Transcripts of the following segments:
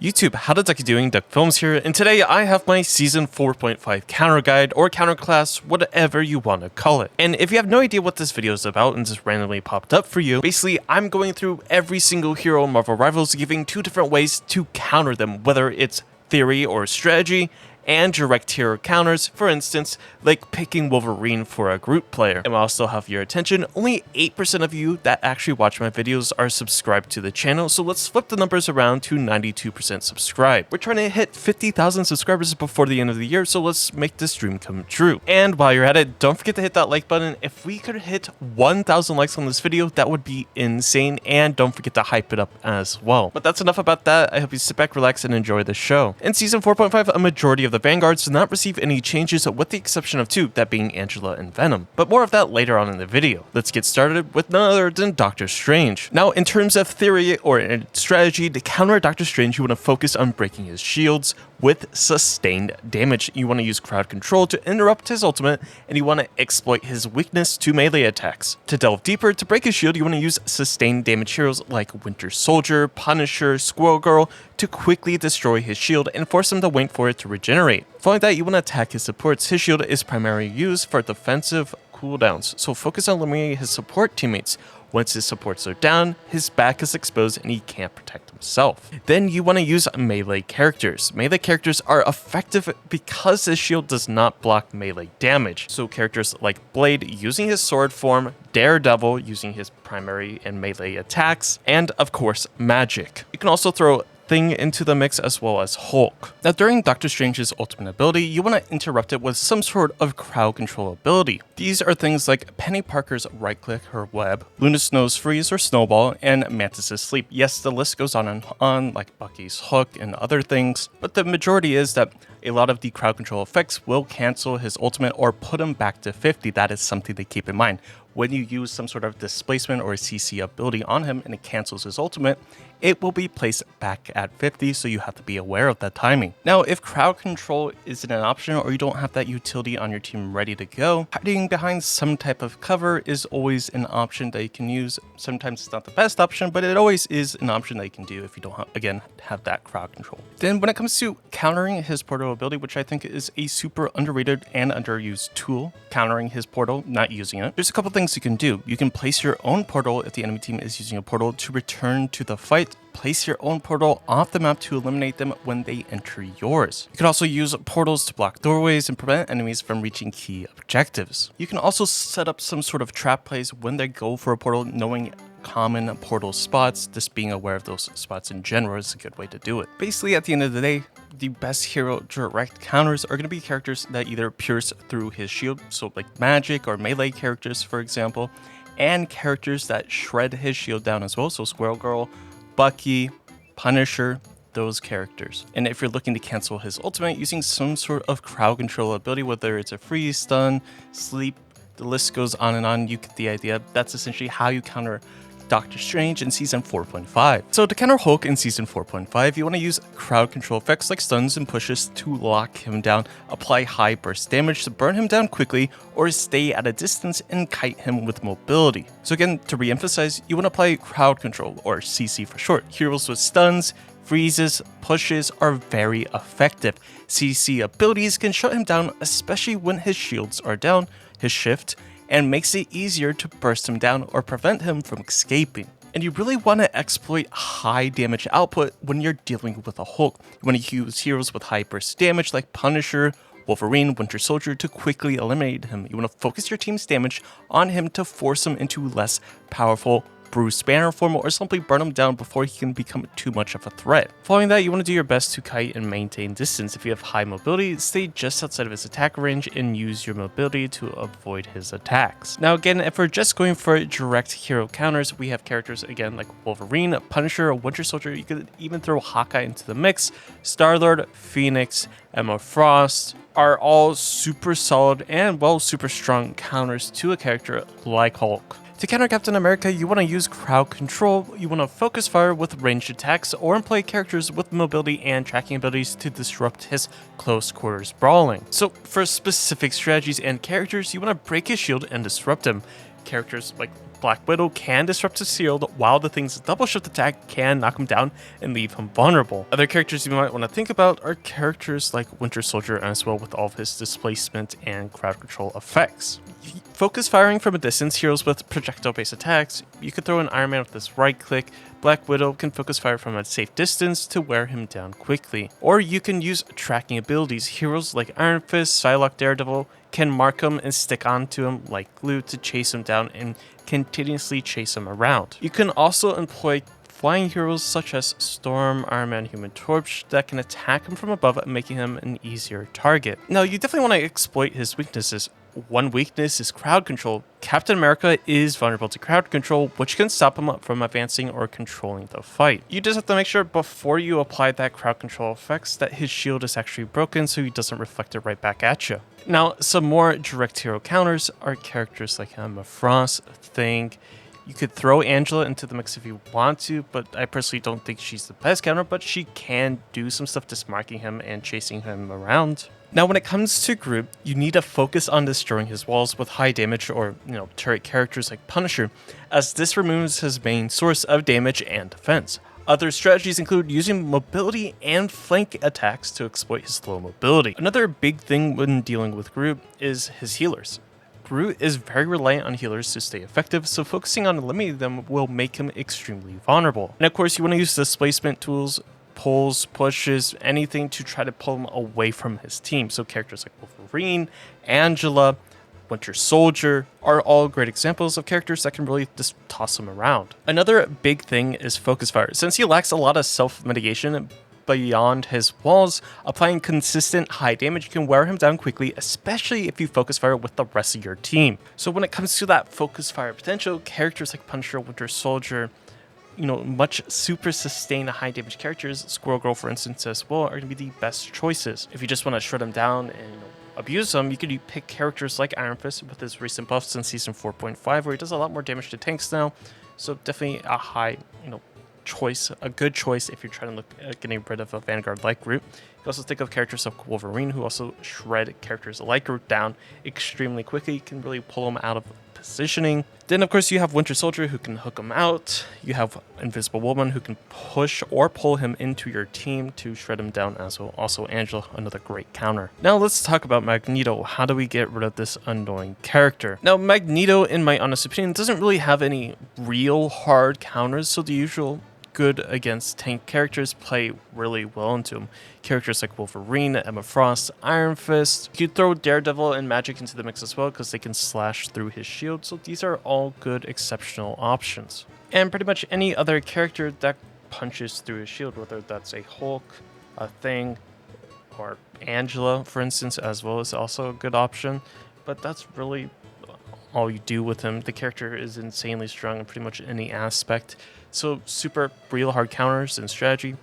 YouTube, how the Ducky doing? Duck Films here, and today I have my Season 4.5 counter guide, or counter class, whatever you want to call it. And if you have no idea what this video is about and just randomly popped up for you, basically I'm going through every single hero in Marvel Rivals, giving 2 different ways to counter them, whether it's theory or strategy, and direct hero counters, for instance, like picking Wolverine for a Groot player. And while I still have your attention, only 8% of you that actually watch my videos are subscribed to the channel, so let's flip the numbers around to 92% subscribed. We're trying to hit 50,000 subscribers before the end of the year, so let's make this dream come true. And while you're at it, don't forget to hit that like button. If we could hit 1,000 likes on this video, that would be insane, and don't forget to hype it up as well. But that's enough about that. I hope you sit back, relax, and enjoy the show. In Season 4.5, a majority of the Vanguards did not receive any changes with the exception of 2, that being Angela and Venom. But more of that later on in the video. Let's get started with none other than Doctor Strange. Now, in terms of theory or strategy, to counter Doctor Strange, you want to focus on breaking his shields with sustained damage. You want to use crowd control to interrupt his ultimate, and you want to exploit his weakness to melee attacks. To delve deeper, to break his shield, you want to use sustained damage heroes like Winter Soldier, Punisher, Squirrel Girl to quickly destroy his shield and force him to wait for it to regenerate. Following that, you want to attack his supports. His shield is primarily used for defensive cooldowns, so focus on eliminating his support teammates. Once his supports are down, his back is exposed and he can't protect himself. Then you want to use melee characters. Melee characters are effective because his shield does not block melee damage. So characters like Blade using his sword form, Daredevil using his primary and melee attacks, and of course Magik. You can also throw Thing into the mix as well as Hulk. Now during Doctor Strange's ultimate ability, you want to interrupt it with some sort of crowd control ability. These are things like Peni Parker's right click her web, Luna Snow's freeze or snowball, and Mantis' sleep. Yes, the list goes on and on, like Bucky's hook and other things, but the majority is that a lot of the crowd control effects will cancel his ultimate or put him back to 50. That is something to keep in mind. When you use some sort of displacement or CC ability on him and it cancels his ultimate, it will be placed back at 50, so you have to be aware of that timing. Now, if crowd control isn't an option or you don't have that utility on your team ready to go, hiding behind some type of cover is always an option that you can use. Sometimes it's not the best option, but it always is an option that you can do if you don't, again, have that crowd control. Then when it comes to countering his portal ability, which I think is a super underrated and underused tool, countering his portal, not using it, there's a couple things you can do. You can place your own portal if the enemy team is using a portal to return to the fight. Place your own portal off the map to eliminate them when they enter yours. You can also use portals to block doorways and prevent enemies from reaching key objectives. You can also set up some sort of trap plays when they go for a portal, knowing common portal spots. Just being aware of those spots in general is a good way to do it. Basically, at the end of the day, the best hero direct counters are going to be characters that either pierce through his shield, so like Magik or melee characters, for example, and characters that shred his shield down as well, so Squirrel Girl, Bucky, Punisher, those characters. And if you're looking to cancel his ultimate using some sort of crowd control ability, whether it's a freeze, stun, sleep, the list goes on and on, you get the idea. That's essentially how you counter Doctor Strange in Season 4.5. So to counter Hulk in Season 4.5, you want to use crowd control effects like stuns and pushes to lock him down, apply high burst damage to burn him down quickly, or stay at a distance and kite him with mobility. So again, to re-emphasize, you want to apply crowd control, or CC for short. Heroes with stuns, freezes, pushes are very effective. CC abilities can shut him down, especially when his shields are down, his shift, and makes it easier to burst him down or prevent him from escaping. And you really want to exploit high damage output when you're dealing with a Hulk. You want to use heroes with high burst damage like Punisher, Wolverine, Winter Soldier to quickly eliminate him. You want to focus your team's damage on him to force him into less powerful Bruce Banner form, or simply burn him down before he can become too much of a threat. Following that, you want to do your best to kite and maintain distance. If you have high mobility, stay just outside of his attack range and use your mobility to avoid his attacks. Now again, if we're just going for direct hero counters, we have characters again like Wolverine, Punisher, Winter Soldier. You could even throw Hawkeye into the mix. Star-Lord, Phoenix, Emma Frost are all super solid and super strong counters to a character like Hulk. To counter Captain America, you want to use crowd control, you want to focus fire with ranged attacks, or employ characters with mobility and tracking abilities to disrupt his close quarters brawling. So for specific strategies and characters, you want to break his shield and disrupt him. Characters like Black Widow can disrupt his shield, while the Thing's double shift attack can knock him down and leave him vulnerable. Other characters you might want to think about are characters like Winter Soldier as well, with all of his displacement and crowd control effects. Focus firing from a distance, heroes with projectile-based attacks. You could throw an Iron Man with this right click. Black Widow can focus fire from a safe distance to wear him down quickly. Or you can use tracking abilities. Heroes like Iron Fist, Psylocke, Daredevil can mark him and stick onto him like glue to chase him down and continuously chase him around. You can also employ flying heroes such as Storm, Iron Man, Human Torch that can attack him from above, making him an easier target. Now, you definitely want to exploit his weaknesses. One weakness is crowd control. Captain America is vulnerable to crowd control, which can stop him from advancing or controlling the fight. You just have to make sure before you apply that crowd control effects that his shield is actually broken so he doesn't reflect it right back at you. Now, some more direct hero counters are characters like Emma Frost, Thing. You could throw Angela into the mix if you want to, but I personally don't think she's the best counter, but she can do some stuff dismarking him and chasing him around. Now, when it comes to Groot, you need to focus on destroying his walls with high damage or, turret characters like Punisher, as this removes his main source of damage and defense. Other strategies include using mobility and flank attacks to exploit his low mobility. Another big thing when dealing with Groot is his healers. Groot is very reliant on healers to stay effective, so focusing on eliminating them will make him extremely vulnerable. And of course, you want to use displacement tools, pulls, pushes, anything to try to pull him away from his team. So characters like Wolverine, Angela, Winter Soldier are all great examples of characters that can really just toss him around. Another big thing is focus fire. Since he lacks a lot of self-mitigation beyond his walls, applying consistent high damage can wear him down quickly, especially if you focus fire with the rest of your team. So when it comes to that focus fire potential, characters like Punisher, Winter Soldier, much super sustained high damage characters, Squirrel Girl for instance as well, are going to be the best choices. If you just want to shred them down and abuse them, you could pick characters like Iron Fist with his recent buffs in season 4.5 where he does a lot more damage to tanks now. So definitely a high, choice, a good choice if you're trying to look at getting rid of a Vanguard like Groot. You can also think of characters like Wolverine, who also shred characters like Groot down extremely quickly. You can really pull them out of positioning. Then of course you have Winter Soldier, who can hook him out. You have Invisible Woman, who can push or pull him into your team to shred him down as well. Also Angela, another great counter. Now let's talk about Magneto. How do we get rid of this annoying character? Now Magneto, in my honest opinion, doesn't really have any real hard counters, so the usual good against tank characters play really well into him. Characters like Wolverine, Emma Frost, Iron Fist. You could throw Daredevil and Magik into the mix as well because they can slash through his shield, so these are all good exceptional options. And pretty much any other character that punches through his shield, whether that's a Hulk, a Thing, or Angela for instance as well, is also a good option, but that's really all you do with him. The character is insanely strong in pretty much any aspect. So super real hard counters and strategy,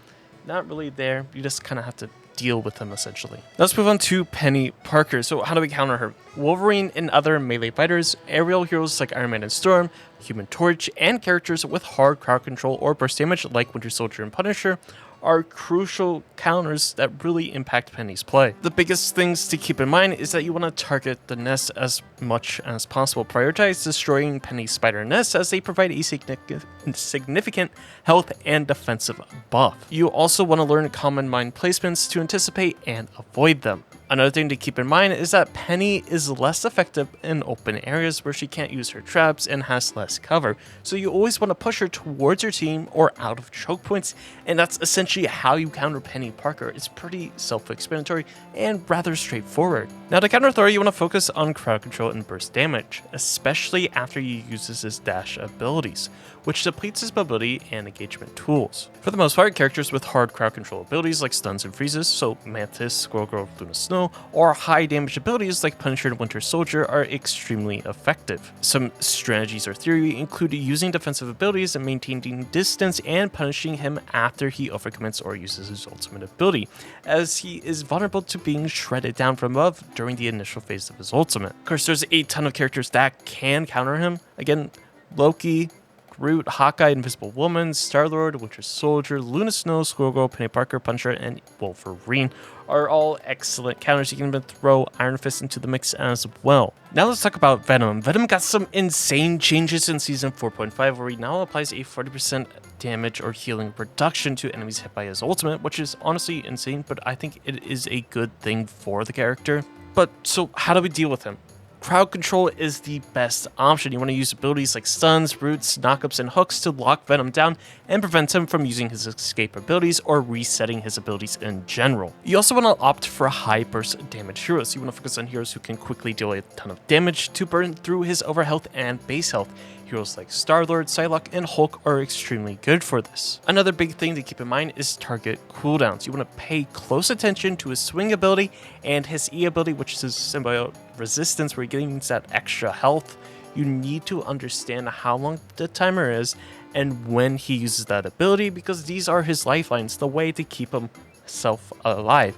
not really there. You just kind of have to deal with them essentially. Let's move on to Peni Parker. So how do we counter her? Wolverine and other melee fighters, aerial heroes like Iron Man and Storm, Human Torch, and characters with hard crowd control or burst damage like Winter Soldier and Punisher are crucial counters that really impact Peni's play. The biggest things to keep in mind is that you want to target the nest as much as possible. Prioritize destroying Peni's spider nests as they provide a significant health and defensive buff. You also want to learn common mine placements to anticipate and avoid them. Another thing to keep in mind is that Peni is less effective in open areas where she can't use her traps and has less cover, so you always want to push her towards your team or out of choke points, and that's essentially how you counter Peni Parker. It's pretty self-explanatory and rather straightforward. Now to counter Thor, you want to focus on crowd control and burst damage, especially after he uses his dash abilities, which depletes his mobility and engagement tools. For the most part, characters with hard crowd control abilities like stuns and freezes, so Mantis, Squirrel Girl, Luna Snow, or high damage abilities like Punisher and Winter Soldier are extremely effective. Some strategies or theory include using defensive abilities and maintaining distance and punishing him after he overcommits or uses his ultimate ability, as he is vulnerable to being shredded down from above during the initial phase of his ultimate. Of course, there's a ton of characters that can counter him. Again, Loki, Groot, Hawkeye, Invisible Woman, Star-Lord, Winter Soldier, Luna Snow, Squirrel Girl, Penny Parker, Punisher, and Wolverine are all excellent counters. You can even throw Iron Fist into the mix as well. Now let's talk about Venom. Venom got some insane changes in Season 4.5, where he now applies a 40% damage or healing reduction to enemies hit by his ultimate, which is honestly insane, but I think it is a good thing for the character. But so how do we deal with him? Crowd control is the best option. You want to use abilities like stuns, roots, knockups, and hooks to lock Venom down and prevent him from using his escape abilities or resetting his abilities in general. You also want to opt for high burst damage heroes. You want to focus on heroes who can quickly deal a ton of damage to burn through his overhealth and base health. Heroes like Star-Lord, Psylocke, and Hulk are extremely good for this. Another big thing to keep in mind is target cooldowns. You want to pay close attention to his swing ability and his E ability, which is his symbiote resistance, where he gains that extra health. You need to understand how long the timer is and when he uses that ability, because these are his lifelines, the way to keep himself alive.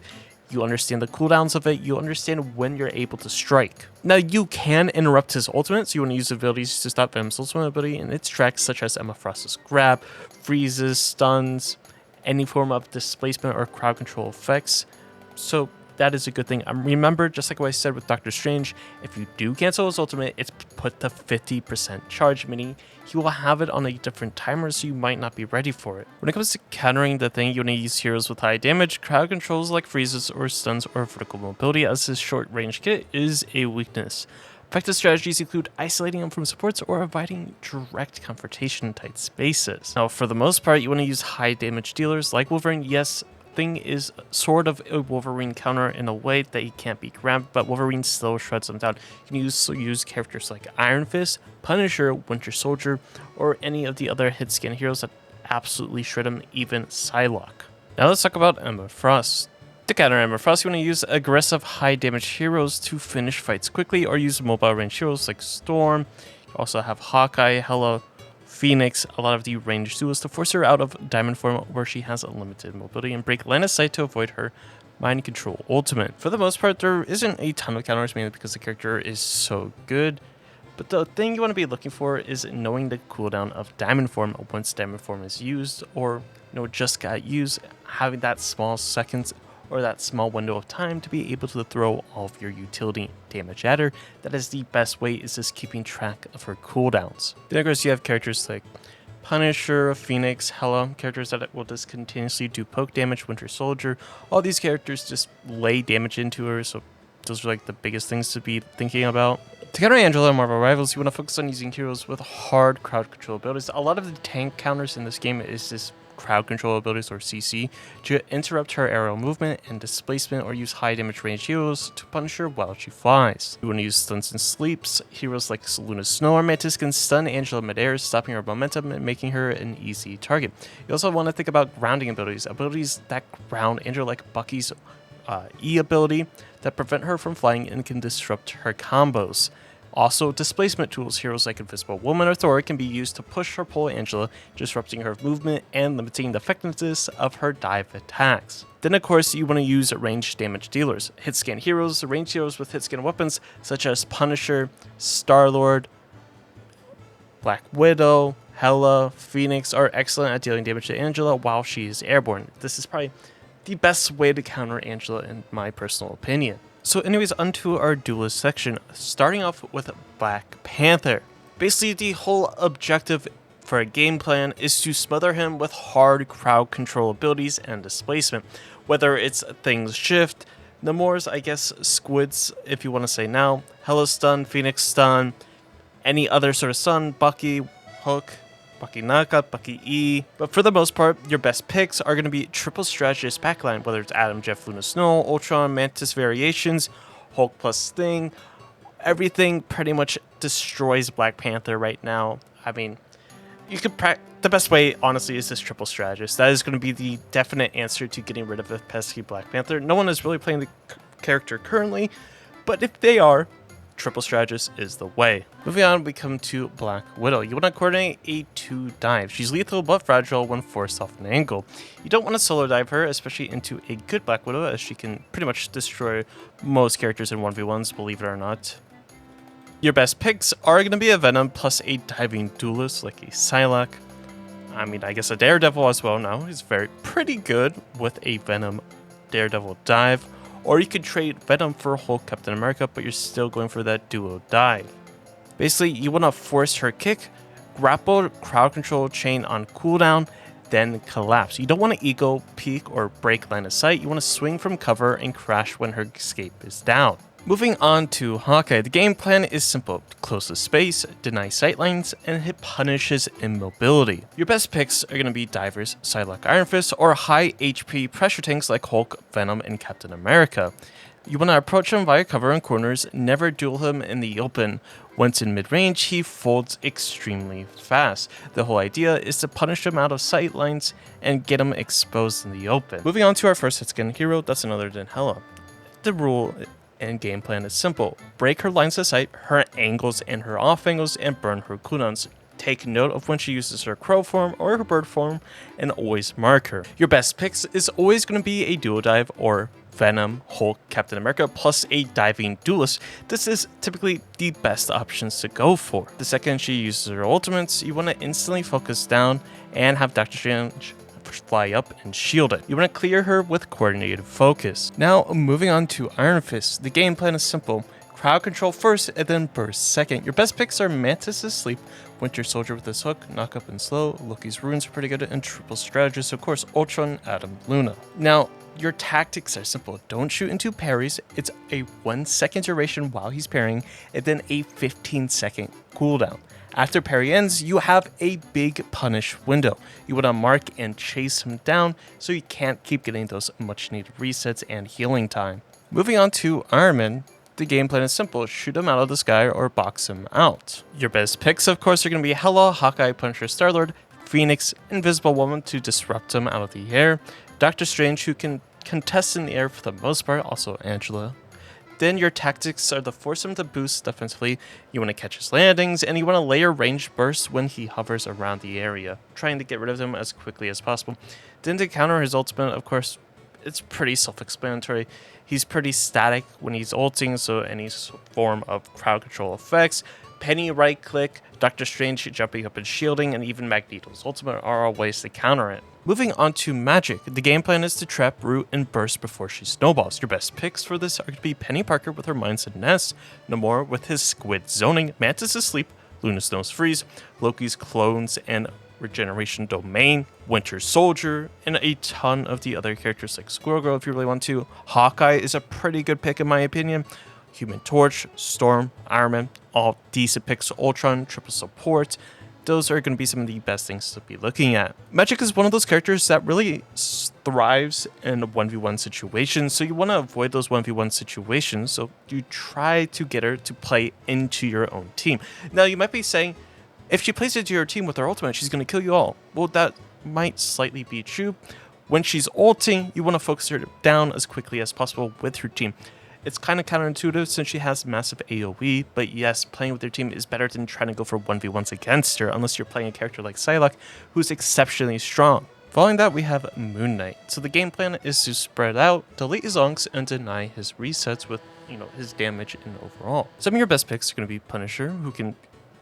You understand the cooldowns of it, you understand when you're able to strike. Now, you can interrupt his ultimate, so you want to use abilities to stop Venom's ultimate ability in its tracks, such as Emma Frost's grab, freezes, stuns, any form of displacement or crowd control effects. So that is a good thing. Remember, just like what I said with Doctor Strange, if you do cancel his ultimate, it's put to 50% charge, meaning he will have it on a different timer, so you might not be ready for it. When it comes to countering the thing, you want to use heroes with high damage, crowd controls like freezes or stuns or vertical mobility, as his short range kit is a weakness. Effective strategies include isolating them from supports or avoiding direct confrontation in tight spaces. Now, for the most part, you want to use high damage dealers like Wolverine. Yes, thing is sort of a Wolverine counter in a way that he can't be grabbed, but Wolverine still shreds them down. You can use characters like Iron Fist, Punisher, Winter Soldier, or any of the other hit scan heroes that absolutely shred him, even Psylocke. Now let's talk about Emma Frost. To counter Emma Frost, you want to use aggressive high damage heroes to finish fights quickly, or use mobile range heroes like Storm. You also have Hawkeye, Hela, Phoenix, a lot of the ranged duelists to force her out of diamond form where she has a limited mobility, and break line of sight to avoid her mind control ultimate. For the most part, there isn't a ton of counters, mainly because the character is so good. But the thing you want to be looking for is knowing the cooldown of diamond form once diamond form is used, or just got used, having that small seconds or that small window of time to be able to throw all of your utility damage at her. That is the best way, is just keeping track of her cooldowns. Then of course you have characters like Punisher, Phoenix, Hela, characters that will just continuously do poke damage, Winter Soldier. All these characters just lay damage into her, so those are like the biggest things to be thinking about. To counter Angela and Marvel Rivals, you want to focus on using heroes with hard crowd control abilities. A lot of the tank counters in this game is just crowd control abilities, or CC, to interrupt her aerial movement and displacement, or use high damage range heroes to punish her while she flies. You want to use stuns and sleeps. Heroes like Luna Snow or Mantis can stun Angela midair, stopping her momentum and making her an easy target. You also want to think about grounding abilities that ground Angela, like Bucky's E ability, that prevent her from flying and can disrupt her combos. Also, displacement tools, heroes like Invisible Woman or Thor, can be used to push or pull Angela, disrupting her movement and limiting the effectiveness of her dive attacks. Then of course, you want to use ranged damage dealers. Hit scan heroes, ranged heroes with hit scan weapons such as Punisher, Star-Lord, Black Widow, Hela, Phoenix are excellent at dealing damage to Angela while she is airborne. This is probably the best way to counter Angela in my personal opinion. So anyways, onto our duelist section, starting off with Black Panther. Basically, the whole objective for a game plan is to smother him with hard crowd control abilities and displacement. Whether it's things shift, Namor's, I guess, squids, if you want to say now, Hela stun, Phoenix stun, any other sort of stun, Bucky, Hook, Bucky knockup, Bucky E. But for the most part, your best picks are going to be triple strategist backline, whether it's Adam, Jeff, Luna Snow, Ultron, Mantis variations, Hulk plus Sting. Everything pretty much destroys Black Panther right now. I mean, you could the best way, honestly, is this triple strategist. That is going to be the definite answer to getting rid of the pesky Black Panther. No one is really playing the character currently, but if they are, triple strategist is the way. Moving on, we come to Black Widow. You want to coordinate a 2 dive. She's lethal but fragile when forced off an angle. You don't want to solo dive her, especially into a good Black Widow, as she can pretty much destroy most characters in 1v1s, believe it or not. Your best picks are going to be a Venom plus a diving duelist like a Psylocke. I mean, I guess a Daredevil as well now. He's pretty good with a Venom Daredevil dive. Or you could trade Venom for Hulk Captain America, but you're still going for that duo dive. Basically, you want to force her kick, grapple, crowd control, chain on cooldown, then collapse. You don't want to ego, peek, or break line of sight. You want to swing from cover and crash when her escape is down. Moving on to Hawkeye, the game plan is simple. Close the space, deny sightlines, and hit punishes immobility. Your best picks are going to be divers, Psylocke Iron Fist, or high HP pressure tanks like Hulk, Venom, and Captain America. You want to approach him via cover and corners, never duel him in the open. Once in mid-range, he folds extremely fast. The whole idea is to punish him out of sight lines and get him exposed in the open. Moving on to our first hit-scan hero, that's none other than Hela. The rule and game plan is simple. Break her lines of sight, her angles, and her off angles, and burn her cooldowns. Take note of when she uses her crow form or her bird form, and always mark her. Your best picks is always going to be a duo dive or Venom, Hulk, Captain America, plus a diving duelist. This is typically the best options to go for. The second she uses her ultimates, you want to instantly focus down and have Doctor Strange fly up and shield it. You want to clear her with coordinated focus. Now, moving on to Iron Fist. The game plan is simple. Crowd control first and then burst second. Your best picks are Mantis Asleep, Winter Soldier with his hook, knock up and slow, Loki's runes are pretty good, and triple strategist, of course, Ultron, Adam, Luna. Now, your tactics are simple. Don't shoot into parries. It's a 1 second duration while he's parrying, and then a 15-second cooldown. After parry ends, you have a big punish window. You want to mark and chase him down so you can't keep getting those much needed resets and healing time. Moving on to Iron Man, the game plan is simple. Shoot him out of the sky or box him out. Your best picks, of course, are going to be Hela, Hawkeye, Punisher, Star-Lord, Phoenix, Invisible Woman to disrupt him out of the air, Doctor Strange, who can contest in the air for the most part, also Angela. Then your tactics are to force him to boost defensively, you want to catch his landings, and you want to layer ranged bursts when he hovers around the area, trying to get rid of him as quickly as possible. Then to counter his ultimate, of course, it's pretty self-explanatory. He's pretty static when he's ulting, so any form of crowd control effects, Peni right click, Doctor Strange jumping up and shielding, and even Magneto's ultimate are all ways to counter it. Moving on to Magik, the game plan is to trap, root, and burst before she snowballs. Your best picks for this are going to be Peni Parker with her Mindset Nest, Namor with his Squid Zoning, Mantis Asleep, Luna Snow's Freeze, Loki's Clones and Regeneration Domain, Winter Soldier, and a ton of the other characters like Squirrel Girl if you really want to. Hawkeye is a pretty good pick in my opinion. Human Torch, Storm, Iron Man, all decent picks. Ultron, triple support. Those are going to be some of the best things to be looking at. Magik is one of those characters that really thrives in 1v1 situations, so you want to avoid those 1v1 situations, so you try to get her to play into your own team. Now, you might be saying, if she plays into your team with her ultimate, she's going to kill you all. Well, that might slightly be true. When she's ulting, you want to focus her down as quickly as possible with her team. It's kind of counterintuitive since she has massive AoE, but yes, playing with your team is better than trying to go for 1v1s against her, unless you're playing a character like Psylocke, who's exceptionally strong. Following that, we have Moon Knight. So the game plan is to spread out, delete his unks, and deny his resets with, his damage and overall. Some of your best picks are going to be Punisher, who can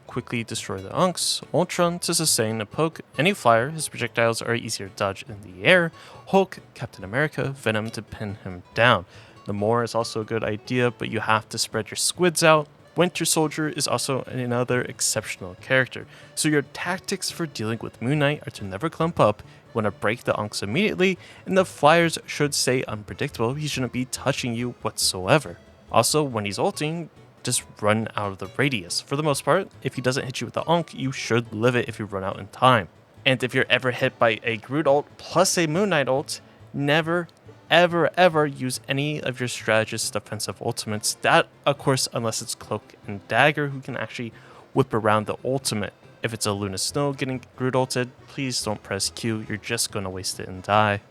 quickly destroy the unks, Ultron to sustain a poke, any flyer, his projectiles are easier to dodge in the air, Hulk, Captain America, Venom to pin him down. Namor is also a good idea, but you have to spread your squids out. Winter Soldier is also another exceptional character. So your tactics for dealing with Moon Knight are to never clump up, you want to break the unks immediately, and the flyers should stay unpredictable. He shouldn't be touching you whatsoever. Also, when he's ulting, just run out of the radius. For the most part, if he doesn't hit you with the unk, you should live it if you run out in time. And if you're ever hit by a Groot ult plus a Moon Knight ult, never ever use any of your strategist defensive ultimates. That, of course, unless it's Cloak and Dagger, who can actually whip around the ultimate. If it's a Luna Snow getting Groot ulted, please don't press Q, you're just going to waste it and die.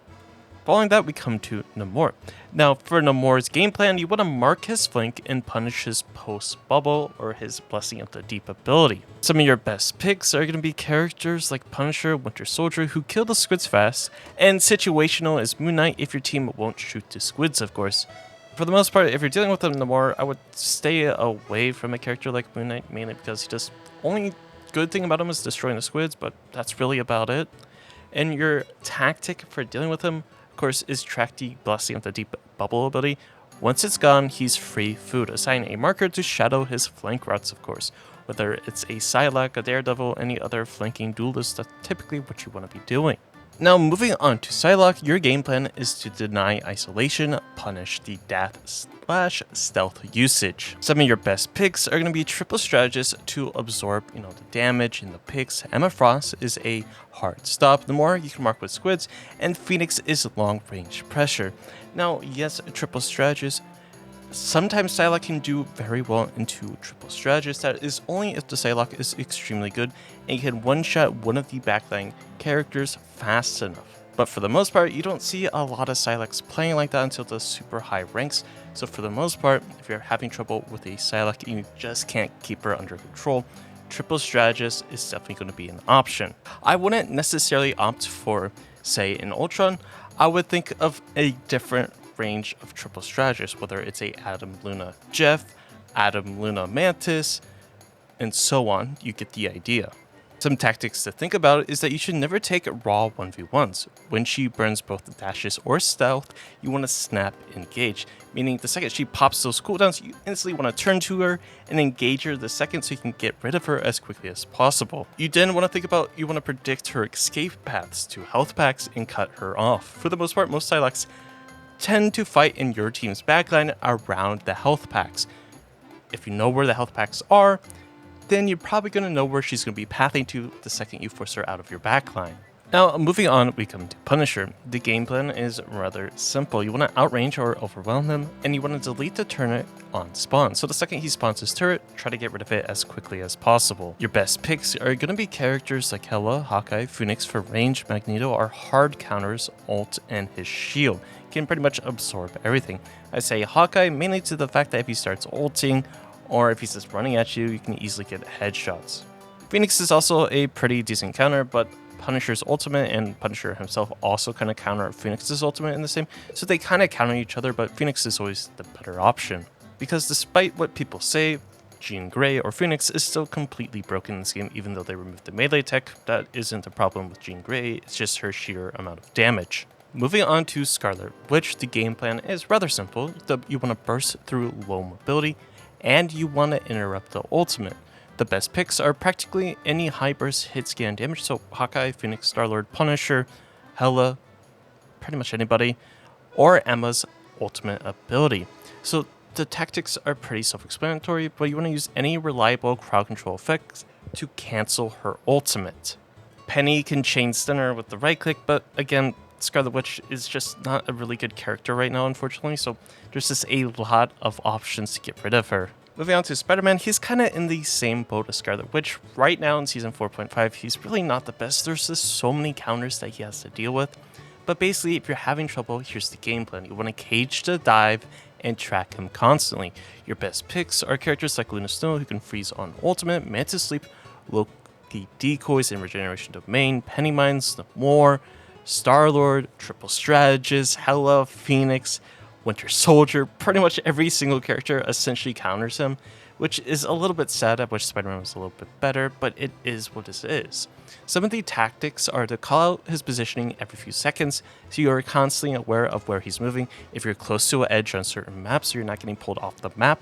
Following that, we come to Namor. Now, for Namor's game plan, you want to mark his flank and punish his post-bubble or his Blessing of the Deep ability. Some of your best picks are going to be characters like Punisher, Winter Soldier, who kill the squids fast, and situational is Moon Knight if your team won't shoot the squids, of course. For the most part, if you're dealing with them Namor, I would stay away from a character like Moon Knight, mainly because he just only good thing about him is destroying the squids, but that's really about it. And your tactic for dealing with him, of course, is track the blessing of the deep bubble ability. Once it's gone, he's free food. Assign a marker to shadow his flank routes, of course. Whether it's a Psylocke, a Daredevil, any other flanking duelist, that's typically what you want to be doing. Now, moving on to Psylocke, your game plan is to deny isolation, punish the death/stealth usage. Some of your best picks are going to be triple strategists to absorb, the damage in the picks. Emma Frost is a hard stop. Namor you can mark with squids, and Phoenix is long range pressure. Now, yes, triple strategist. Sometimes Psylocke can do very well into triple strategist. That is only if the Psylocke is extremely good and you can one-shot one of the backline characters fast enough. But for the most part, you don't see a lot of Psylocke's playing like that until the super high ranks. So for the most part, if you're having trouble with a Psylocke and you just can't keep her under control, triple strategist is definitely going to be an option. I wouldn't necessarily opt for, say, an Ultron. I would think of a different range of triple strategists, whether it's a Adam Luna Jeff, Adam Luna Mantis, and so on. You get the idea. Some tactics to think about is that you should never take raw 1v1s. When she burns both the dashes or stealth, you want to snap engage, meaning the second she pops those cooldowns, you instantly want to turn to her and engage her the second so you can get rid of her as quickly as possible. You then want to think about, you want to predict her escape paths to health packs and cut her off. For the most part, most Psylocke's tend to fight in your team's backline around the health packs. If you know where the health packs are, then you're probably going to know where she's going to be pathing to the second you force her out of your backline. Now, moving on, we come to Punisher. The game plan is rather simple. You want to outrange or overwhelm him, and you want to delete the turret on spawn. So the second he spawns his turret, try to get rid of it as quickly as possible. Your best picks are going to be characters like Hela, Hawkeye, Phoenix for range, Magneto are hard counters, ult, and his shield can pretty much absorb everything. I say Hawkeye mainly to the fact that if he starts ulting, or if he's just running at you, you can easily get headshots. Phoenix is also a pretty decent counter, but Punisher's ultimate and Punisher himself also kind of counter Phoenix's ultimate in the same, so they kind of counter each other, but Phoenix is always the better option. Because despite what people say, Jean Grey or Phoenix is still completely broken in this game, even though they removed the melee tech. That isn't a problem with Jean Grey, it's just her sheer amount of damage. Moving on to Scarlet Witch, the game plan is rather simple. You want to burst through low mobility, and you want to interrupt the ultimate. The best picks are practically any high burst hit scan damage, so Hawkeye, Phoenix, Star-Lord, Punisher, Hela, pretty much anybody, or Emma's ultimate ability. So the tactics are pretty self-explanatory, but you want to use any reliable crowd control effects to cancel her ultimate. Peni can chain stun her with the right click, but again, Scarlet Witch is just not a really good character right now, unfortunately, so there's just a lot of options to get rid of her. Moving on to Spiderman, he's kind of in the same boat as Scarlet Witch. Right now in Season 4.5, he's really not the best. There's just so many counters that he has to deal with. But basically, if you're having trouble, here's the game plan. You want to cage the dive and track him constantly. Your best picks are characters like Luna Snow, who can freeze on ultimate, Mantis Sleep, Loki decoys in regeneration domain, Penny Mines, Namor, Star-Lord, Triple Strategist, Hela, Phoenix, Winter Soldier. Pretty much every single character essentially counters him, which is a little bit sad. I wish Spider-Man was a little bit better, but it is what it is. Some of the tactics are to call out his positioning every few seconds, so you are constantly aware of where he's moving. If you're close to an edge on certain maps, so you're not getting pulled off the map,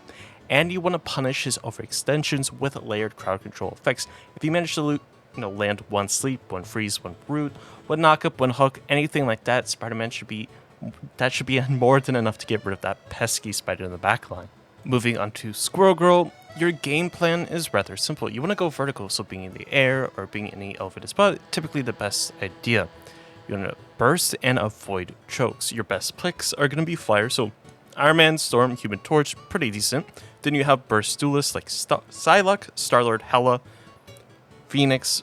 and you want to punish his overextensions with layered crowd control effects. If you manage to land one sleep, one freeze, one root, one knockup, one hook, anything like that, Spider-Man should be more than enough to get rid of that pesky spider in the backline. Moving on to Squirrel Girl, your game plan is rather simple. You want to go vertical, so being in the air or being in any elevated spot, typically the best idea. You want to burst and avoid chokes. Your best picks are going to be fire, so Iron Man, Storm, Human Torch, pretty decent. Then you have burst duelists like Psylocke, Star-Lord, Hela, Phoenix,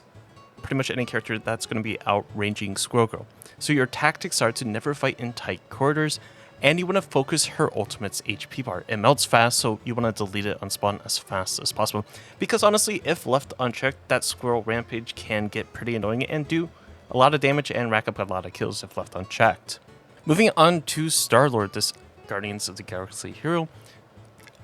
pretty much any character that's going to be outranging Squirrel Girl. So your tactics are to never fight in tight corridors, and you want to focus her ultimate's HP bar. It melts fast, so you want to delete it on spawn as fast as possible. Because honestly, if left unchecked, that Squirrel Rampage can get pretty annoying and do a lot of damage and rack up a lot of kills if left unchecked. Moving on to Star-Lord, this Guardians of the Galaxy hero,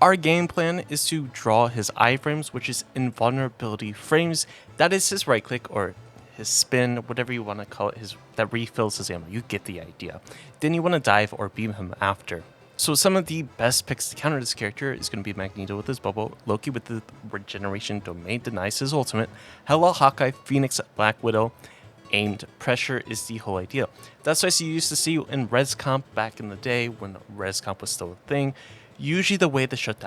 our game plan is to draw his iframes, which is invulnerability frames. That is his right click or his spin, whatever you want to call it, that refills his ammo. You get the idea. Then you want to dive or beam him after. So some of the best picks to counter this character is going to be Magneto with his bubble, Loki with the regeneration domain denies his ultimate, Hela, Hawkeye, Phoenix, Black Widow, aimed pressure is the whole idea. That's what you used to see in Res Comp back in the day when Res Comp was still a thing. Usually the way to shut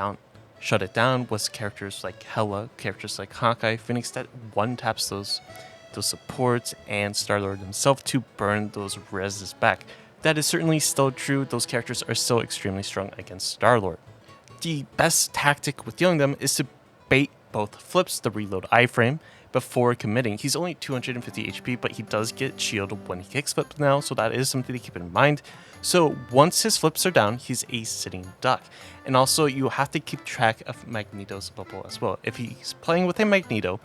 it down was characters like Hela, characters like Hawkeye, Phoenix that one taps those supports, and Star-Lord himself to burn those reses back. That is certainly still true. Those characters are still extremely strong against Star-Lord. The best tactic with dealing them is to bait both flips the reload iframe before committing. He's only 250 HP, but he does get shielded when he kicks flips now, so that is something to keep in mind. So once his flips are down, he's a sitting duck. And also you have to keep track of Magneto's bubble as well. If he's playing with a Magneto,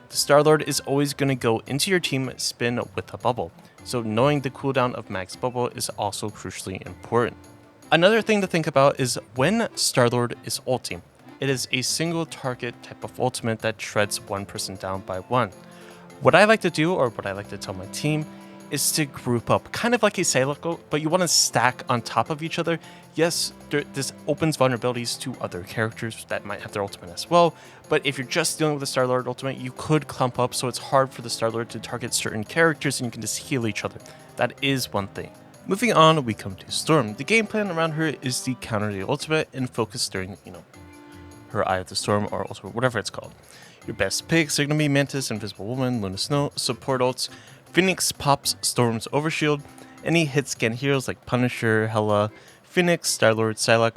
the Star-Lord is always going to go into your team spin with a bubble. So knowing the cooldown of Mag's bubble is also crucially important. Another thing to think about is when Star-Lord is ulting. It is a single target type of ultimate that shreds one person down by one. What I like to do, or what I like to tell my team, is to group up, kind of like a Psylocke, but you want to stack on top of each other. Yes, this opens vulnerabilities to other characters that might have their ultimate as well, but if you're just dealing with the Star-Lord ultimate, you could clump up, so it's hard for the Star-Lord to target certain characters and you can just heal each other. That is one thing. Moving on, we come to Storm. The game plan around her is to counter the ultimate and focus during, her Eye of the Storm or ultimate, whatever it's called. Your best picks are going to be Mantis, Invisible Woman, Luna Snow, support ults, Phoenix pops Storm's overshield. Any hit scan heroes like Punisher, Hela, Phoenix, Star-Lord, Psylocke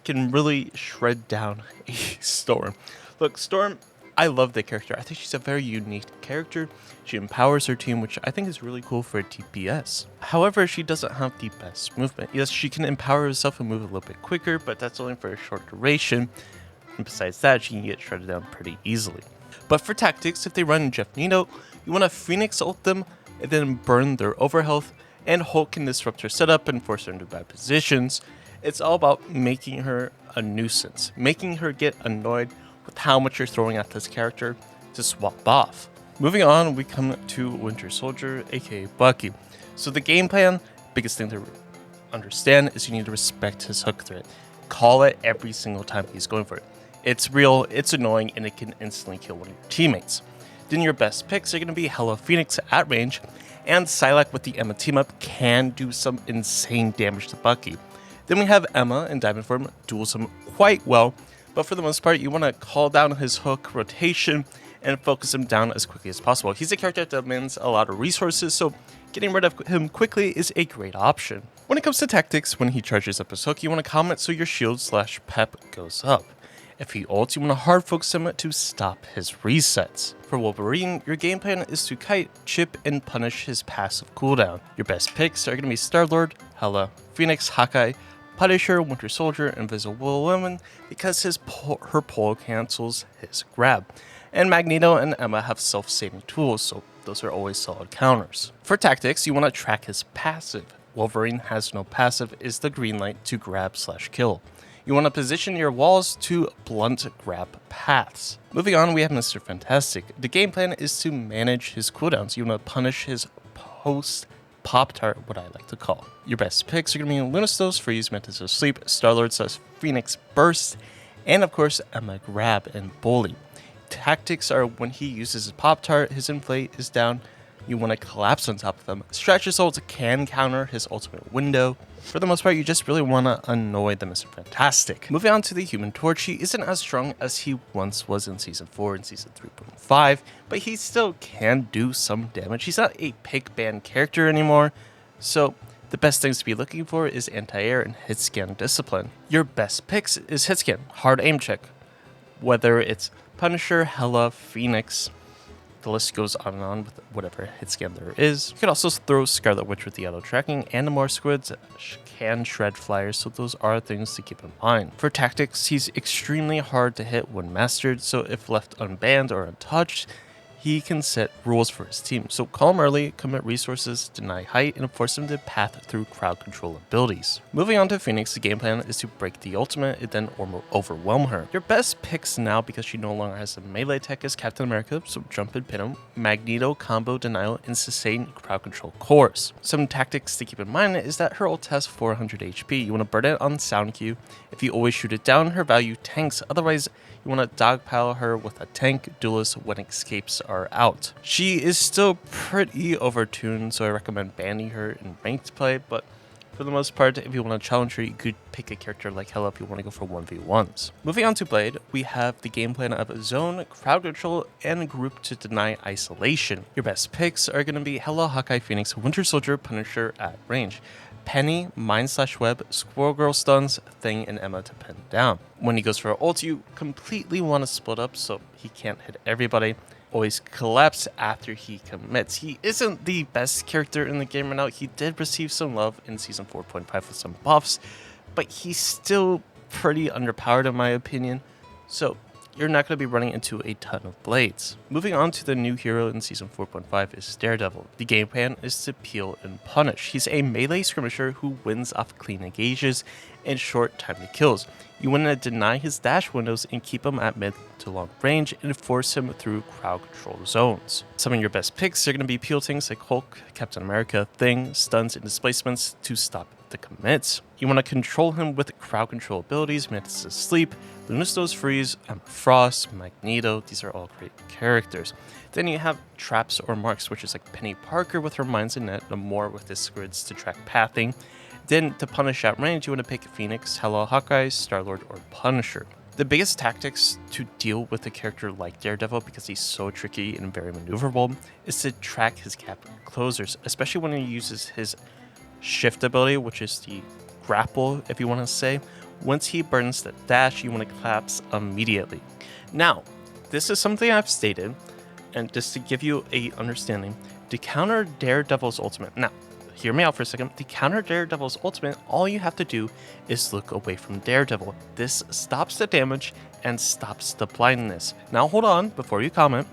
can really shred down a Storm. Look, Storm, I love the character. I think she's a very unique character. She empowers her team, which I think is really cool for a DPS. However, she doesn't have the best movement. Yes, she can empower herself and move a little bit quicker, but that's only for a short duration. And besides that, she can get shredded down pretty easily. But for tactics, if they run Jeff Nino, you want to Phoenix ult them and then burn their overhealth, and Hulk can disrupt her setup and force her into bad positions. It's all about making her a nuisance, making her get annoyed with how much you're throwing at this character to swap off. Moving on, we come to Winter Soldier, aka Bucky. So the game plan, biggest thing to understand is you need to respect his hook threat. Call it every single time he's going for it. It's real, it's annoying, and it can instantly kill one of your teammates. Then your best picks are going to be Hela, Phoenix at range, and Psylocke with the Emma team-up can do some insane damage to Bucky. Then we have Emma in Diamond form, duels him quite well, but for the most part, you want to call down his hook rotation and focus him down as quickly as possible. He's a character that demands a lot of resources, so getting rid of him quickly is a great option. When it comes to tactics, when he charges up his hook, you want to comment so your shield/pep goes up. If he ults, you want to hard focus him to stop his resets. For Wolverine, your game plan is to kite, chip, and punish his passive cooldown. Your best picks are going to be Star-Lord, Hela, Phoenix, Hawkeye, Punisher, Winter Soldier, Invisible Woman, because her pull cancels his grab. And Magneto and Emma have self-saving tools, so those are always solid counters. For tactics, you want to track his passive. Wolverine has no passive, is the green light to grab/kill. You want to position your walls to blunt grab paths. Moving on, we have Mr. Fantastic. The game plan is to manage his cooldowns. You want to punish his post Pop-Tart, what I like to call. Your best picks are going to be Luna Snow's Freeze, Mantis Sleep, Star-Lord says Phoenix Burst, and of course Emma Grab and Bully. Tactics are when he uses his Pop-Tart, his inflate is down, you want to collapse on top of them. Strategist ult can counter his ultimate window. For the most part, you just really want to annoy the Mr. Fantastic. Moving on to the Human Torch, he isn't as strong as he once was in Season 4 and Season 3.5, but he still can do some damage. He's not a pick ban character anymore, so the best things to be looking for is anti-air and hit scan discipline. Your best picks is hit scan, hard aim check, whether it's Punisher, Hela, Phoenix. The list goes on and on with whatever hit scan there is. You can also throw Scarlet Witch with the auto tracking, and Namor squids can shred flyers, so those are things to keep in mind. For tactics, he's extremely hard to hit when mastered, so if left unbanned or untouched, he can set rules for his team. So call him early, commit resources, deny height, and force him to path through crowd control abilities. Moving on to Phoenix, the game plan is to break the ultimate and then overwhelm her. Your best picks now, because she no longer has a melee tech, is Captain America, so jump and pin him, Magneto, combo denial, and sustain crowd control cores. Some tactics to keep in mind is that her ult has 400 HP. You want to burn it on sound cue. If you always shoot it down, her value tanks. Otherwise, you want to dogpile her with a tank duelist when escapes are out. She is still pretty overtuned, so I recommend banning her in ranked play, but for the most part, if you want to challenge her, you could pick a character like Hela if you want to go for 1v1s. Moving on to Blade, we have the game plan of zone, crowd control, and group to deny isolation. Your best picks are going to be Hela, Hawkeye, Phoenix, Winter Soldier, Punisher at range, Peni, Mind/Web, Squirrel Girl stuns, Thing, and Emma to pin down. When he goes for ult, you completely want to split up so he can't hit everybody. Always collapse after he commits. He isn't the best character in the game right now. He did receive some love in Season 4.5 with some buffs, but he's still pretty underpowered in my opinion. So you're not going to be running into a ton of blades. Moving on to the new hero in Season 4.5 is Daredevil. The game plan is to peel and punish. He's a melee skirmisher who wins off clean engages and short time to kills. You want to deny his dash windows and keep him at mid to long range and force him through crowd control zones. Some of your best picks are going to be peel things like Hulk, Captain America, Thing, stuns, and displacements to stop the commits. You want to control him with crowd control abilities, Mantis Sleep, Luna's Freeze, Emma Frost, Magneto. These are all great characters. Then you have traps or marks, which is like Penny Parker with her Minds in Net, Namor with his grids to track pathing. Then to punish at range, you want to pick Phoenix, Hela, Hawkeye, Star-Lord, or Punisher. The biggest tactics to deal with a character like Daredevil, because he's so tricky and very maneuverable, is to track his cap closers, especially when he uses his shift ability, which is the grapple, if you want to say. Once he burns the dash, you want to collapse immediately. Now, this is something I've stated, and just to give you a understanding, to counter Daredevil's ultimate. Now, hear me out for a second. To counter Daredevil's ultimate, all you have to do is look away from Daredevil. This stops the damage and stops the blindness. Now hold on, before you comment,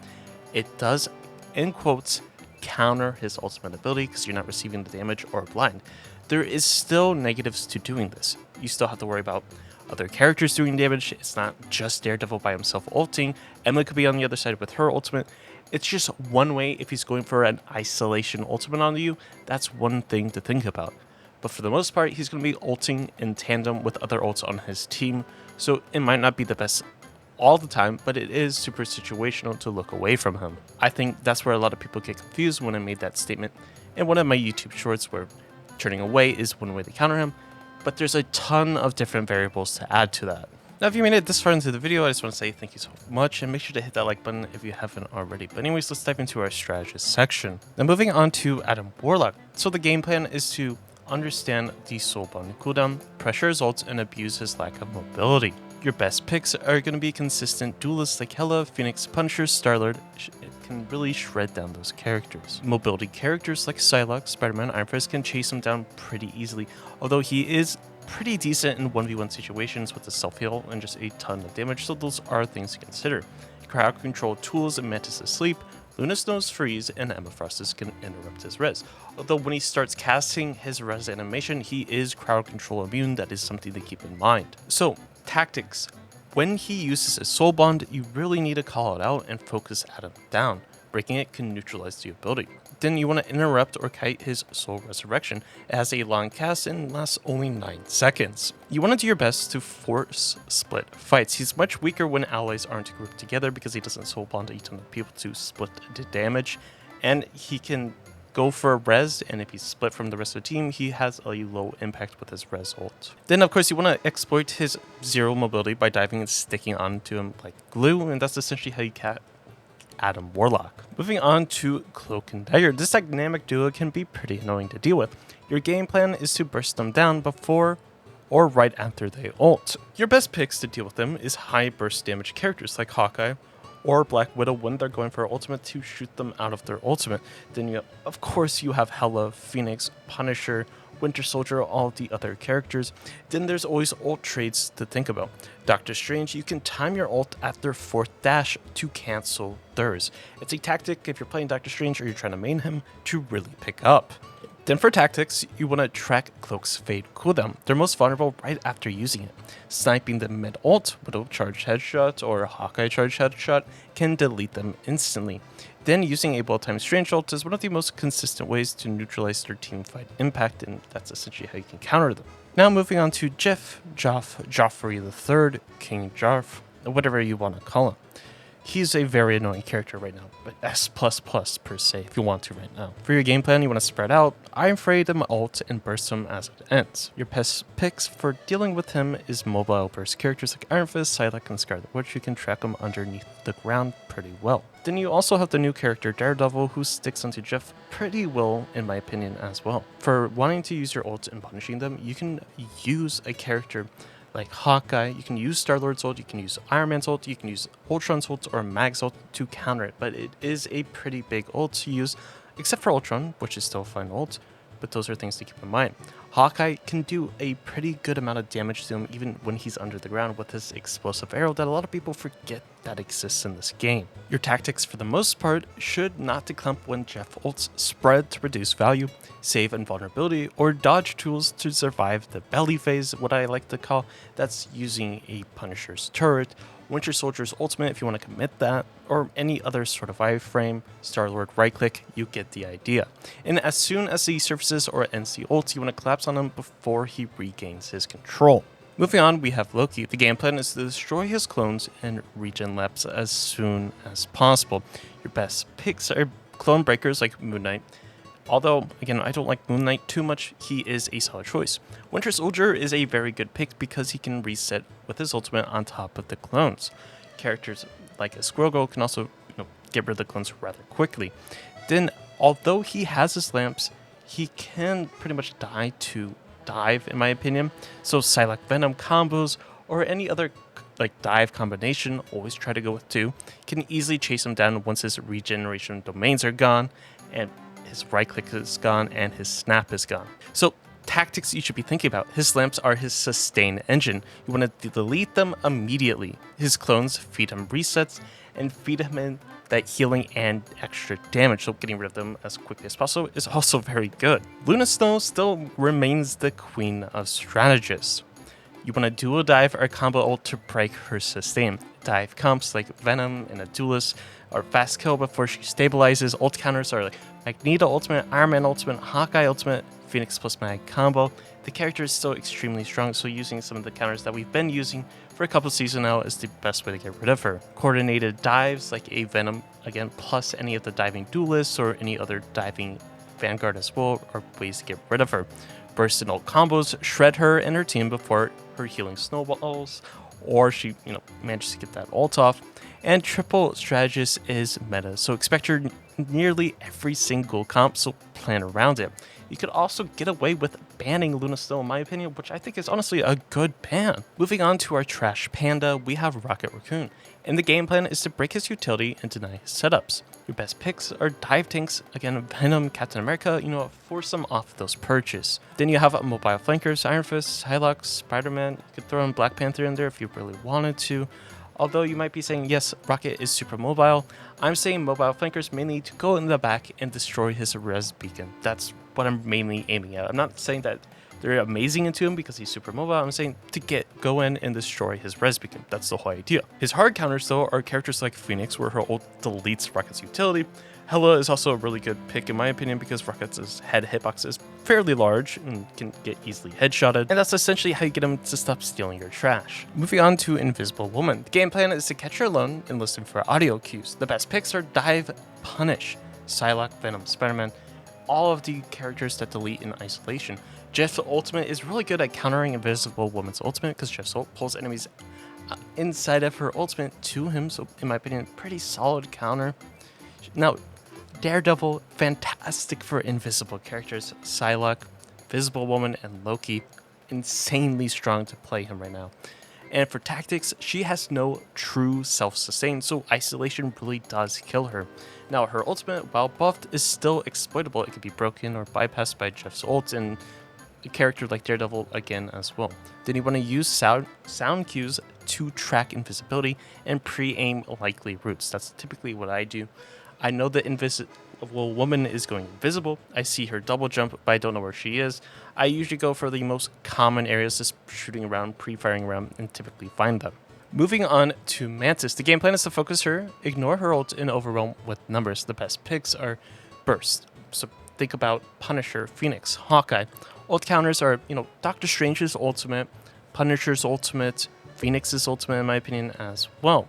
it does, in quotes, counter his ultimate ability because you're not receiving the damage or blind. There is still negatives to doing this. You still have to worry about other characters doing damage. It's not just Daredevil by himself ulting. Emma could be on the other side with her ultimate. It's just one way. If he's going for an isolation ultimate on you, that's one thing to think about. But for the most part, he's going to be ulting in tandem with other ults on his team, so it might not be the best all the time, but it is super situational to look away from him. I think that's where a lot of people get confused when I made that statement in one of my YouTube shorts, where turning away is one way to counter him, but there's a ton of different variables to add to that. Now, if you made it this far into the video, I just want to say thank you so much, and make sure to hit that like button if you haven't already. But anyways, let's dive into our strategist section. Now, moving on to Adam Warlock. So the game plan is to understand the soul bond cooldown, pressure his ults, and abuse his lack of mobility. Your best picks are going to be consistent duelists like Hela, Phoenix, Punisher, Star-Lord. It can really shred down those characters. Mobility characters like Psylocke, Spiderman, Iron Fist can chase him down pretty easily, although he is pretty decent in 1v1 situations with the self-heal and just a ton of damage, so those are things to consider. Crowd control tools and Mantis Sleep, Luna's Freeze, and Emma Frost's can interrupt his res. Although when he starts casting his res animation, he is crowd control immune. That is something to keep in mind. So, tactics. When he uses his soul bond, you really need to call it out and focus Adam down. Breaking it can neutralize the ability. Then you want to interrupt or kite his soul resurrection. It has a long cast and lasts only 9 seconds. You want to do your best to force split fights. He's much weaker when allies aren't grouped together because he doesn't soul bond a ton of people to split the damage, and he can go for a res, and if he's split from the rest of the team, he has a low impact with his res ult. Then of course you want to exploit his zero mobility by diving and sticking onto him like glue, and that's essentially how you Adam Warlock. Moving on to Cloak and Dagger. This dynamic duo can be pretty annoying to deal with. Your game plan is to burst them down before or right after they ult. Your best picks to deal with them is high burst damage characters like Hawkeye or Black Widow when they're going for ultimate to shoot them out of their ultimate. Then of course you have Hela, Phoenix, Punisher, Winter Soldier, all the other characters. Then there's always ult trades to think about. Doctor Strange, you can time your ult at their 4th dash to cancel theirs. It's a tactic if you're playing Doctor Strange or you're trying to main him to really pick up. Then for tactics, you want to track Cloak's fade cooldown. They're most vulnerable right after using it. Sniping them mid-ult with a charged headshot or a Hawkeye charged headshot can delete them instantly. Then using a well-timed Strange ult is one of the most consistent ways to neutralize their team fight impact, and that's essentially how you can counter them. Now moving on to Joffery III, King Joff, whatever you want to call him. He's a very annoying character right now, but S++ per se if you want to right now. For your game plan, you want to spread out, Iron Fray them ult, and burst them as it ends. Your best picks for dealing with him is mobile burst characters like Iron Fist, Psylocke, and Scarlet Witch. You can track them underneath the ground pretty well. Then you also have the new character Daredevil, who sticks onto Jeff pretty well in my opinion as well. For wanting to use your ult and punishing them, you can use a character like Hawkeye, you can use Star-Lord's ult, you can use Iron Man's ult, you can use Ultron's ult or Mag's ult to counter it, but it is a pretty big ult to use, except for Ultron, which is still a fine ult, but those are things to keep in mind. Hawkeye can do a pretty good amount of damage to him even when he's under the ground with his explosive arrow that a lot of people forget that exists in this game. Your tactics for the most part should not to clump when Jeff ults, spread to reduce value, save invulnerability, or dodge tools to survive the belly phase, what I like to call. That's using a Punisher's turret, Winter Soldier's ultimate if you want to commit that, or any other sort of iframe, Star-Lord right click, you get the idea. And as soon as he surfaces or ends the ult, you want to collapse on him before he regains his control. Moving on, we have Loki. The game plan is to destroy his clones and regen laps as soon as possible. Your best picks are clone breakers like Moon Knight. Although, again, I don't like Moon Knight too much, he is a solid choice. Winter Soldier is a very good pick because he can reset with his ultimate on top of the clones. Characters like a Squirrel Girl can also get rid of the clones rather quickly. Then, although he has his lamps, he can pretty much die to dive, in my opinion. So Psylocke Venom combos or any other dive combination, always try to go with 2, can easily chase him down once his regeneration domains are gone, and his right click is gone, and his snap is gone. So tactics you should be thinking about. His lamps are his sustain engine. You want to delete them immediately. His clones feed him resets and feed him in that healing and extra damage, so getting rid of them as quickly as possible is also very good. Luna Snow still remains the queen of strategists. You want to dual dive or combo ult to break her sustain. Dive comps like Venom and a Duelist are fast kill before she stabilizes. Ult counters are like Magneto ultimate, Iron Man ultimate, Hawkeye ultimate, Phoenix plus Mag combo. The character is still extremely strong, so using some of the counters that we've been using for a couple seasons now is the best way to get rid of her. Coordinated dives like a Venom, again, plus any of the diving Duelists or any other diving Vanguard as well are ways to get rid of her. Burst and ult combos shred her and her team before her healing snowballs, or she manages to get that ult off. And triple strategist is meta, so expect her nearly every single comp, so plan around it. You could also get away with banning Luna Snow, in my opinion, which I think is honestly a good ban. Moving on to our trash panda, we have Rocket Raccoon, and the game plan is to break his utility and deny his setups. Your best picks are dive tanks, again Venom, Captain America, force them off those perches. Then you have mobile flankers, Iron Fist, Psylocke, Spiderman. You could throw in Black Panther in there if you really wanted to. Although you might be saying, yes, Rocket is super mobile, I'm saying mobile flankers mainly to go in the back and destroy his res beacon. That's what I'm mainly aiming at. I'm not saying that they're amazing into him because he's super mobile. I'm saying to go in and destroy his res beacon. That's the whole idea. His hard counters, though, are characters like Phoenix, where her ult deletes Rocket's utility. Hela is also a really good pick in my opinion because Rocket's head hitbox is fairly large and can get easily headshotted, and that's essentially how you get him to stop stealing your trash. Moving on to Invisible Woman. The game plan is to catch her alone and listen for audio cues. The best picks are Dive, Punish, Psylocke, Venom, Spiderman, all of the characters that delete in isolation. Jeff's ultimate is really good at countering Invisible Woman's ultimate because Jeff's ult pulls enemies inside of her ultimate to him, so in my opinion, pretty solid counter. Now, Daredevil, fantastic for invisible characters. Psylocke, Invisible Woman, and Loki, insanely strong to play him right now. And for tactics, she has no true self-sustain, so isolation really does kill her. Now, her ultimate, while buffed, is still exploitable. It can be broken or bypassed by Jeff's ult, and a character like Daredevil again as well. Then you want to use sound cues to track invisibility and pre-aim likely routes. That's typically what I do. I know the invisible woman is going invisible. I see her double jump, but I don't know where she is. I usually go for the most common areas, just shooting around, pre-firing around, and typically find them. Moving on to Mantis, the game plan is to focus her, ignore her ult, and overwhelm with numbers. The best picks are burst. So think about Punisher, Phoenix, Hawkeye. Ult counters are, Doctor Strange's ultimate, Punisher's ultimate, Phoenix's ultimate in my opinion as well.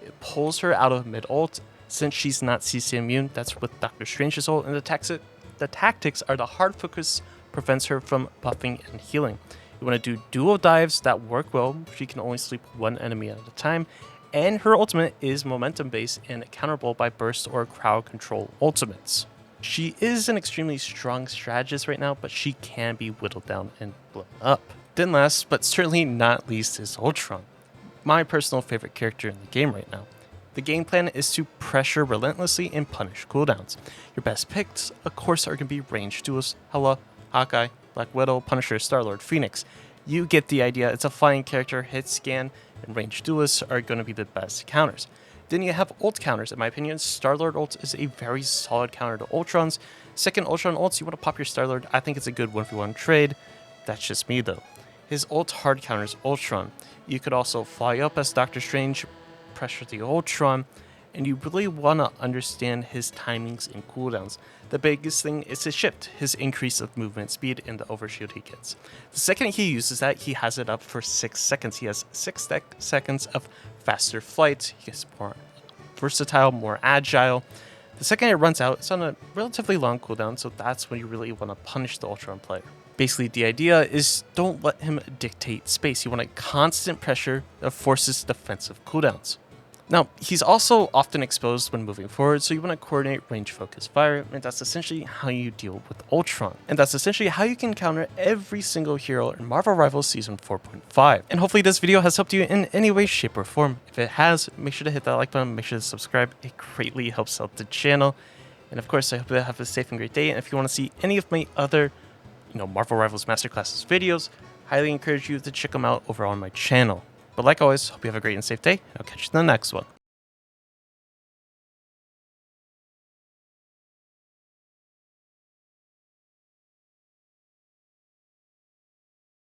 It pulls her out of mid-ult. Since she's not CC immune, that's with Doctor Strange's ult, and the tactics are the hard focus prevents her from buffing and healing. You want to do duo dives that work well. She can only sleep one enemy at a time. And her ultimate is momentum based and counterable by burst or crowd control ultimates. She is an extremely strong strategist right now, but she can be whittled down and blown up. Then last, but certainly not least, is Ultron, my personal favorite character in the game right now. The game plan is to pressure relentlessly and punish cooldowns. Your best picks, of course, are going to be ranged duels, Hela, Hawkeye, Black Widow, Punisher, Star-Lord, Phoenix. You get the idea. It's a flying character, hit scan, and ranged duelists are going to be the best counters. Then you have ult counters. In my opinion, Star-Lord ult is a very solid counter to Ultron's. Second Ultron ults, you want to pop your Star-Lord. I think it's a good 1v1 trade. That's just me though. His ult hard counters Ultron. You could also fly up as Doctor Strange, pressure the Ultron, and you really want to understand his timings and cooldowns. The biggest thing is his shift, his increase of movement speed, and the overshield he gets. The second he uses that, he has it up for 6 seconds. He has 6 seconds of faster flight. He gets more versatile, more agile. The second it runs out, it's on a relatively long cooldown, so that's when you really want to punish the Ultron player. Basically, the idea is don't let him dictate space. You want a constant pressure that forces defensive cooldowns. Now, he's also often exposed when moving forward, so you want to coordinate range-focused fire, and that's essentially how you deal with Ultron. And that's essentially how you can counter every single hero in Marvel Rivals Season 4.5. And hopefully this video has helped you in any way, shape, or form. If it has, make sure to hit that like button, make sure to subscribe. It greatly helps out the channel. And of course, I hope you have a safe and great day, and if you want to see any of my other Marvel Rivals Masterclasses videos, highly encourage you to check them out over on my channel. But like always, hope you have a great and safe day, and I'll catch you in the next one.